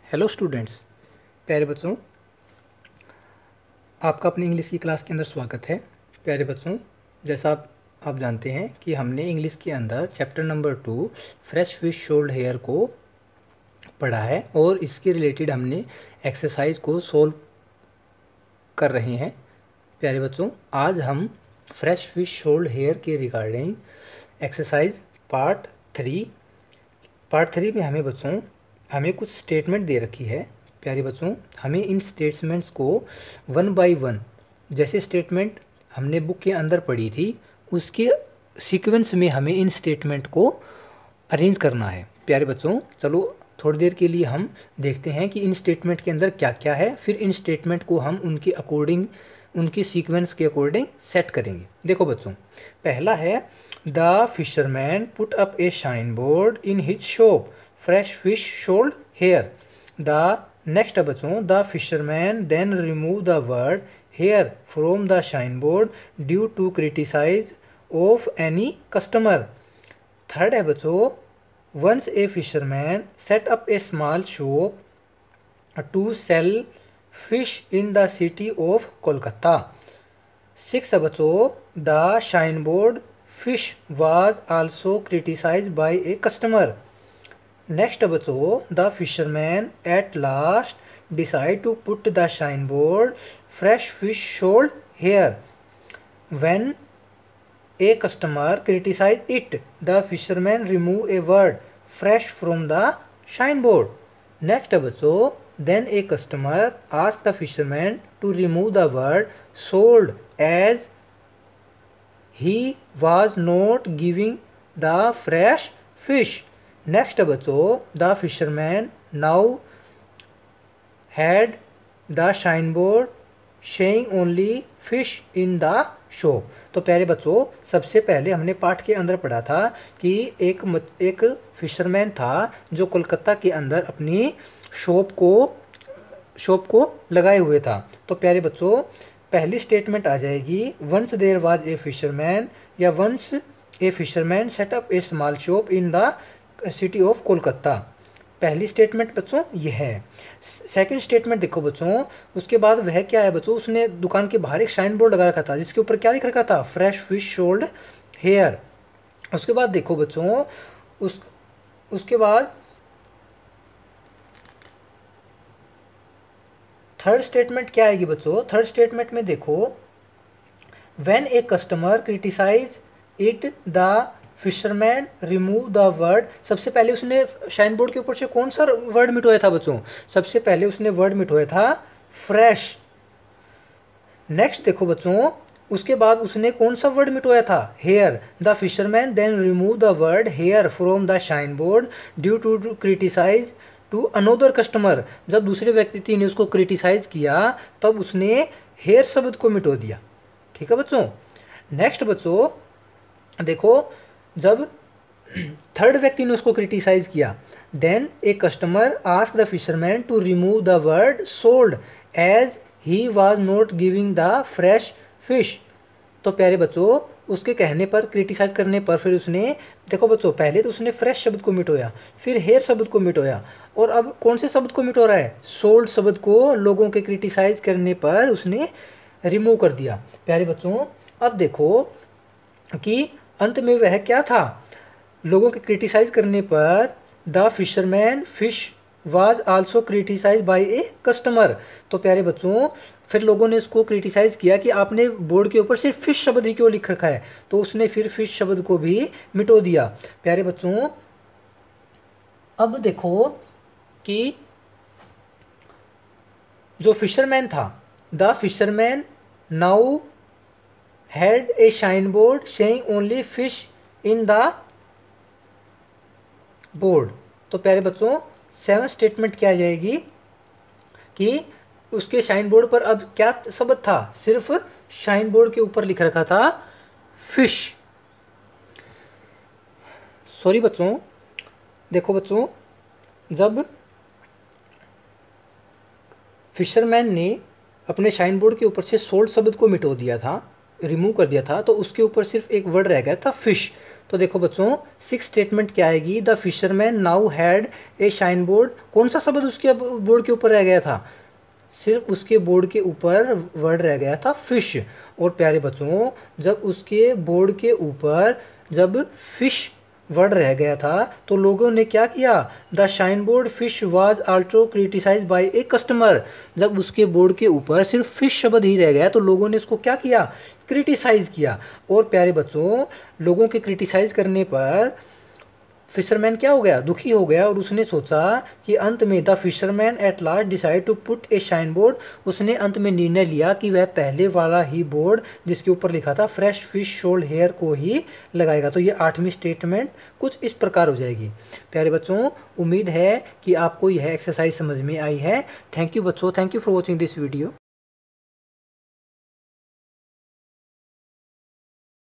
Hello students, प्यारे बच्चों, आपका अपनी इंग्लिश की क्लास के अंदर स्वागत है। प्यारे बच्चों, जैसा आप जानते हैं कि हमने इंग्लिश के अंदर chapter number 2 fresh fish sold here को पढ़ा है और इसके रिलेटेड हमने एक्सरसाइज को सोल्व कर रहे हैं। प्यारे बच्चों, आज हम फ्रेश फिश शोल्ड हेयर के रिगार्डिंग एक्सरसाइज पार्ट थ्री में हमें कुछ स्टेटमेंट दे रखी है। प्यारे बच्चों, हमें इन स्टेटमेंट्स को वन बाय वन, जैसे स्टेटमेंट हमने बुक के अंदर पढ़ी थी उसके सीक्वेंस में हमें इन स्टेटमेंट को अरेंज करना है। प्यारे बच्चों, चलो थोड़ी देर के लिए हम देखते हैं कि इन स्टेटमेंट के अंदर क्या क्या है, फिर इन स्टेटमेंट को हम उनके अकॉर्डिंग, उनकी सीक्वेंस के अकॉर्डिंग सेट करेंगे। देखो बच्चों, पहला है the fisherman put up a sign board in his shop, fresh fish sold here. The next है बच्चों, the fisherman then remove the word here from the sign board due to criticise of any customer. Third है बच्चों, once a fisherman set up a small shop to sell fish in the city of Kolkata. Six है बच्चों, the sign board fish was also criticise by a customer. Next बच्चों, the fisherman at last decide to put the sign board fresh fish sold here. When a customer criticize it, the fisherman remove a word fresh from the shine board. Next बच्चों, then a customer ask the fisherman to remove the word sold as he was not giving the fresh fish. Next बच्चों, the fisherman now had the shine board showing only fish in the shop. तो प्यारे बच्चों, सबसे पहले हमने पाठ के अंदर पढ़ा था कि एक फिशरमैन था जो कोलकाता के अंदर अपनी शॉप को लगाए हुए था। तो प्यारे बच्चों, पहली स्टेटमेंट आ जाएगी once there was a fisherman, या once a fisherman set up a small shop in the city of Kolkata. पहली स्टेटमेंट बच्चों ये है। सेकंड स्टेटमेंट देखो बच्चों, उसके बाद वह क्या है बच्चों, उसने दुकान के बाहर एक शाइन बोर्ड लगा रखा था जिसके ऊपर क्या लिख रखा था, फ्रेश फिश शोल्ड हेयर। उसके बाद देखो बच्चों, उसके बाद थर्ड स्टेटमेंट क्या आएगी बच्चों। थर्ड स्टेटमेंट में देखो, when a customer criticise it the fisherman remove the word. सबसे पहले उसने शाइन बोर्ड के ऊपर से कौन सा वर्ड मिटवाया था बच्चों, सबसे पहले उसने वर्ड मिटवाया था फ्रेश। नेक्स्ट देखो बच्चों, उसके बाद उसने कौन सा वर्ड मिटवाया था, here. The fisherman then remove the word here from the sign board due to criticise to another customer. जब दूसरे व्यक्ति ने उसको क्रिटिसाइज किया तब उसने हेयर शब्द को मिटो दिया। ठीक है बच्चों। नेक्स्ट बच्चों देखो, जब थर्ड व्यक्ति ने उसको क्रिटिसाइज किया, then a customer ask the fisherman to remove the word sold as he was not giving the fresh fish. तो प्यारे बच्चों, उसके कहने पर, क्रिटिसाइज करने पर फिर उसने, देखो बच्चों, पहले तो उसने फ्रेश शब्द को मिटोया, फिर हेयर शब्द को मिटोया, और अब कौन से शब्द को मिटो रहा है, सोल्ड शब्द को लोगों के क्रिटिसाइज करने पर उसने रिमूव कर दिया। प्यारे बच्चों, अब देखो कि अंत में वह क्या था, लोगों के क्रिटिसाइज करने पर the fisherman fish was also criticise by a customer. तो प्यारे बच्चों, फिर लोगों ने उसको क्रिटिसाइज किया कि आपने बोर्ड के ऊपर सिर्फ फिश शब्द ही क्यों लिख रखा है, तो उसने फिर फिश शब्द को भी मिटो दिया। प्यारे बच्चों, अब देखो कि जो फिशरमैन था, the fisherman now had a shine board showing only fish in the board। तो प्यारे बच्चों, सेवन स्टेटमेंट क्या आ जाएगी कि उसके शाइन बोर्ड पर अब क्या शब्द था, सिर्फ शाइन बोर्ड के ऊपर लिख रखा था फिश। सॉरी बच्चों, देखो बच्चों, जब फिशरमैन ने अपने शाइन बोर्ड के ऊपर से सोल्ड शब्द को मिटो दिया था, रिमूव कर दिया था, तो उसके ऊपर सिर्फ एक वर्ड रह गया था फिश। तो देखो बच्चों, सिक्स स्टेटमेंट क्या आएगी, the fisherman now had a sign board. कौन सा शब्द उसके बोर्ड के ऊपर रह गया था? सिर्फ उसके बोर्ड के ऊपर वर्ड रह गया था फिश। और प्यारे बच्चों, जब उसके बोर्ड के ऊपर जब फिश वर्ड रह गया था तो लोगों ने क्या किया, the sign board fish was also criticise by a customer. जब उसके बोर्ड के ऊपर सिर्फ फिश शब्द ही रह गया तो लोगों ने इसको क्या किया, क्रिटिसाइज किया। और प्यारे बच्चों, लोगों के क्रिटिसाइज करने पर फिशरमैन क्या हो गया, दुखी हो गया, और उसने सोचा कि अंत में the fisherman at last decide to put a sign board. उसने अंत में निर्णय लिया कि वह पहले वाला ही बोर्ड जिसके ऊपर लिखा था फ्रेश फिश शोल्ड हेयर को ही लगाएगा। तो ये 8वीं स्टेटमेंट कुछ इस प्रकार हो जाएगी। प्यारे बच्चों, उम्मीद है कि आपको यह एक्सरसाइज समझ में आई है। थैंक यू बच्चों, thank you for watching this video.